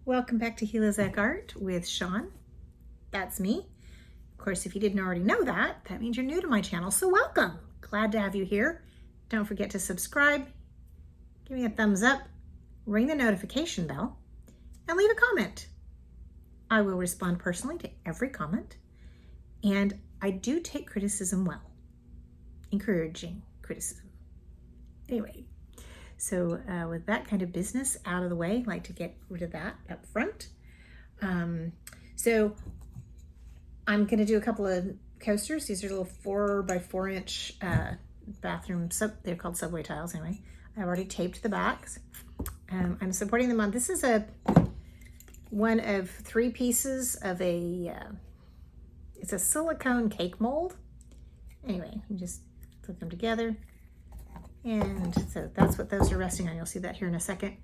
Welcome back to Helizac Art with Sean. That's me. Of course, if you didn't already know that, that means you're new to my channel, so welcome. Glad to have you here. Don't forget to subscribe, give me a thumbs up, ring the notification bell, and leave a comment. I will respond personally to every comment, and I do take criticism well, encouraging criticism. Anyway, so with that kind of business out of the way, I like to get rid of that up front. So I'm going to do a couple of coasters. These are little 4x4 inch bathroom, they're called subway tiles anyway. I've already taped the backs. I'm supporting them on, this is one of 3 pieces of it's a silicone cake mold. Anyway, you just put them together. And so that's what those are resting on. You'll see that here in a second.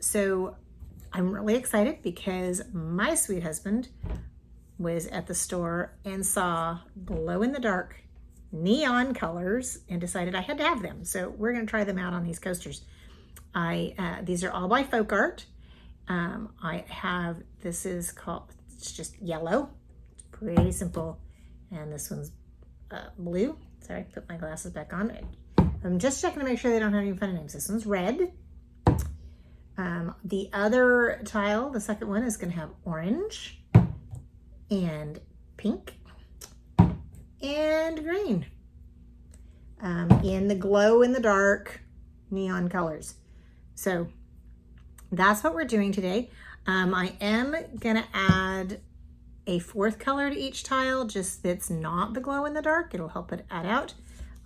So I'm really excited because my sweet husband was at the store and saw glow-in-the-dark neon colors and decided I had to have them. So we're going to try them out on these coasters. These are all by Folk Art. This is called, it's just yellow. It's pretty simple. And this one's blue. Sorry, put my glasses back on. I'm just checking to make sure they don't have any funny names. This one's red. The other tile, the second one, is going to have orange and pink and green in the glow-in-the-dark neon colors. So that's what we're doing today. I am going to add a 4th color to each tile, just that's not the glow-in-the-dark. It'll help it add out.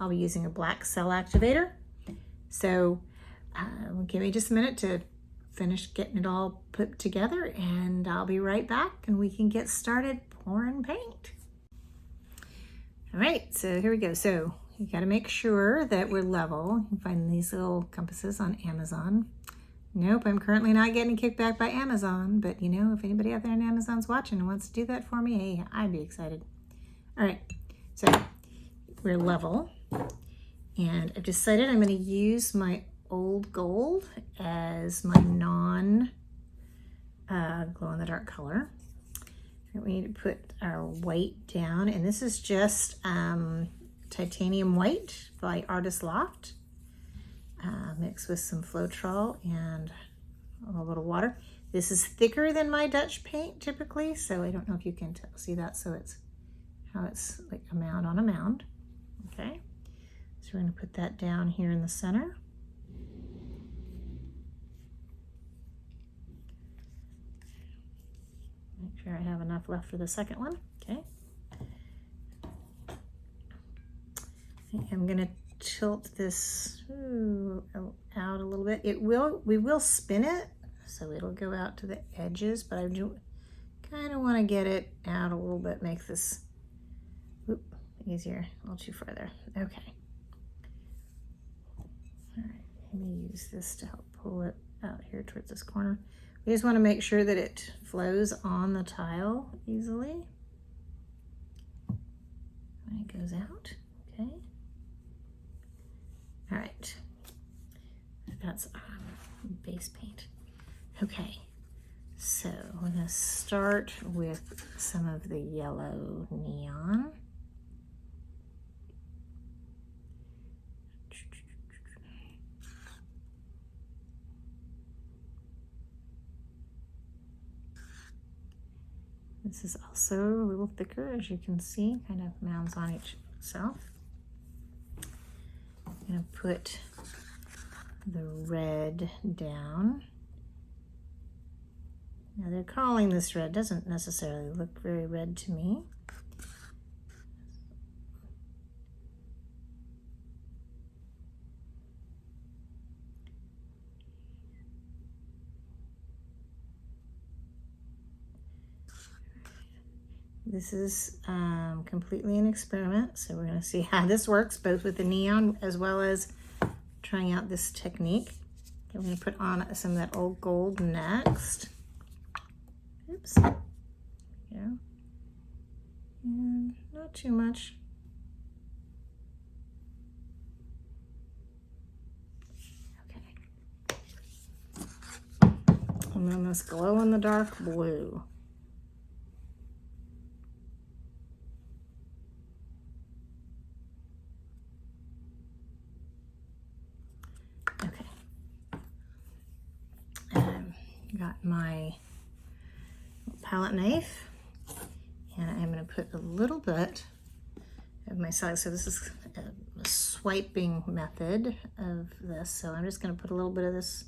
I'll be using a black cell activator. So give me just a minute to finish getting it all put together, and I'll be right back and we can get started pouring paint. All right, so here we go. So you got to make sure that we're level. You can find these little compasses on Amazon. Nope, I'm currently not getting kickback by Amazon, but you know, if anybody out there on Amazon's watching and wants to do that for me, hey, I'd be excited. All right, so we're level. And I've decided I'm going to use my old gold as my non glow-in-the-dark color. And we need to put our white down, and this is just titanium white by Artist Loft, mixed with some Floetrol and a little water. This is thicker than my Dutch paint typically, so I don't know if you can see that. So it's how it's like a mound on a mound. Okay. So we're going to put that down here in the center. Make sure I have enough left for the second one. Okay. I'm going to tilt this out a little bit. We will spin it, so it'll go out to the edges, but I do kind of want to get it out a little bit, make this easier, a little too further. Okay. All right, maybe use this to help pull it out here towards this corner. We just want to make sure that it flows on the tile easily when it goes out. Okay. All right. That's base paint. Okay. So we're going to start with some of the yellow neon. This is also a little thicker, as you can see, kind of mounds on each itself. I'm going to put the red down. Now they're calling this red, doesn't necessarily look very red to me. This is completely an experiment, so we're going to see how this works, both with the neon as well as trying out this technique. Okay, we're going to put on some of that old gold next. Oops. There we go. And not too much. And then this glow-in-the-dark blue. Okay. Got my palette knife, and I'm going to put a little bit of my size. So this is a swiping method of this. So I'm just going to put a little bit of this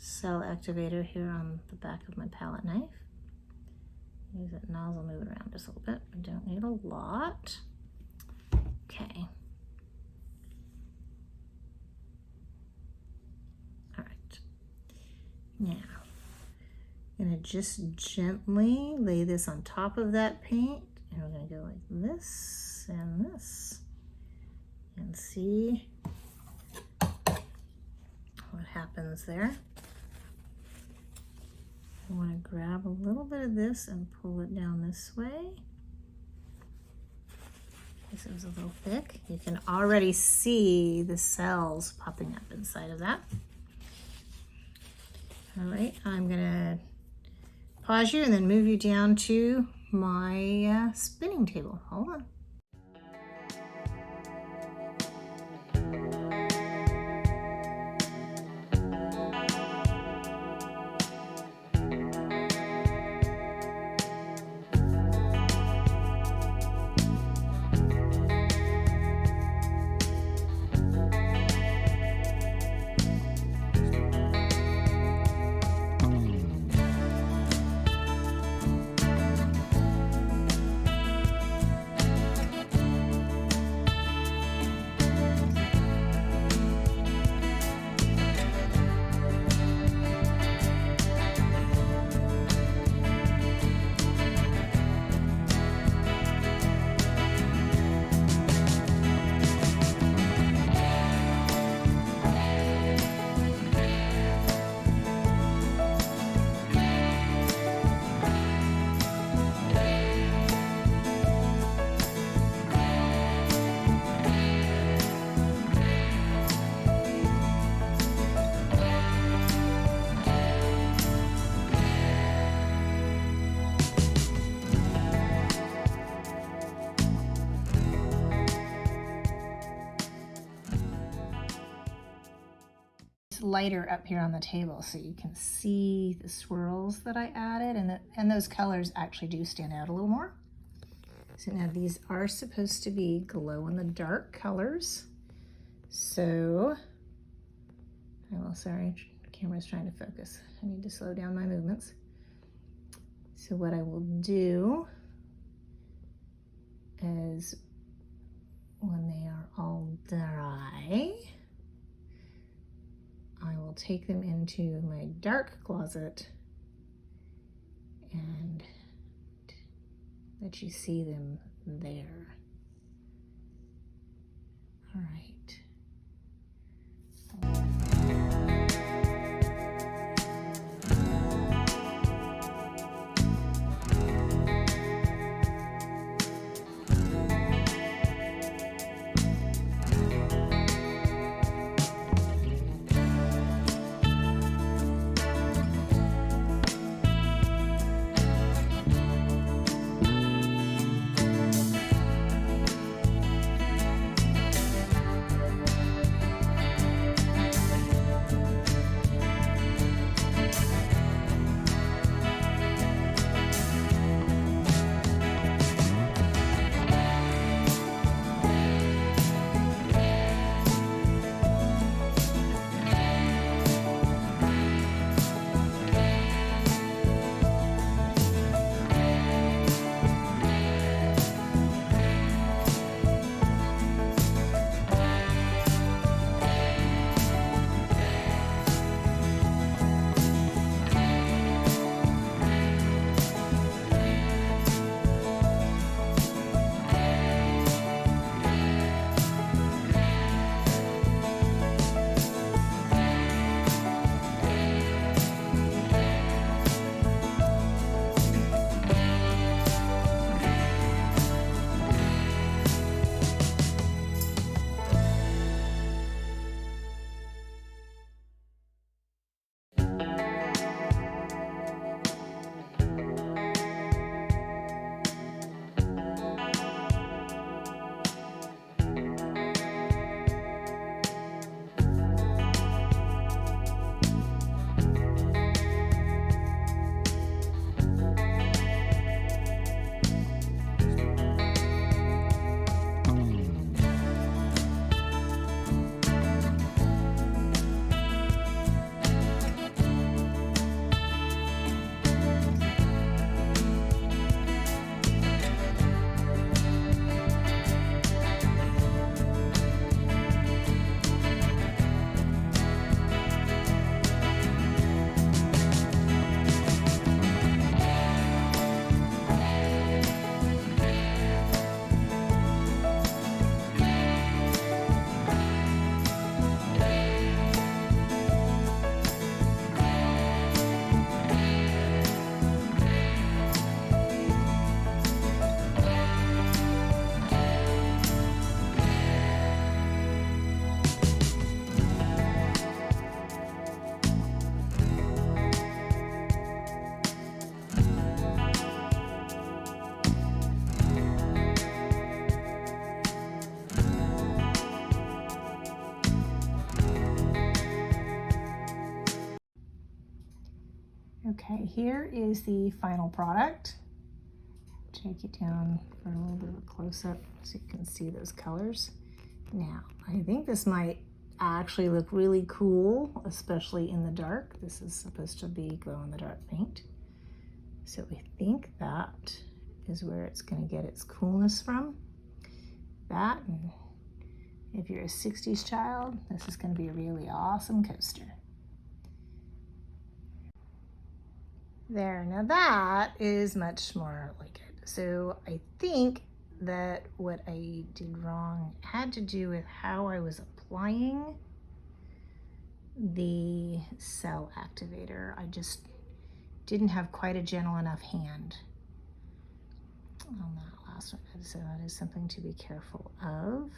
cell activator here on the back of my palette knife. Use that nozzle, move it around just a little bit. I don't need a lot. Okay. All right. Now, I'm going to just gently lay this on top of that paint, and we're going to go like this and this, and see what happens there. I want to grab a little bit of this and pull it down this way. This is a little thick. You can already see the cells popping up inside of that. All right, I'm gonna pause you and then move you down to my spinning table. Hold on. Lighter up here on the table so you can see the swirls that I added, and those colors actually do stand out a little more. So now these are supposed to be glow-in-the-dark colors. So, sorry, the camera's trying to focus. I need to slow down my movements. So what I will do is, when they are all dry, I will take them into my dark closet and let you see them there. All right. Okay, here is the final product. Take it down for a little bit of a close-up so you can see those colors. Now, I think this might actually look really cool, especially in the dark. This is supposed to be glow-in-the-dark paint. So I think that is where it's going to get its coolness from. That, and if you're a 60s child, this is going to be a really awesome coaster. There, now that is much more like it. So I think that what I did wrong had to do with how I was applying the cell activator. I just didn't have quite a gentle enough hand on that last one. So that is something to be careful of.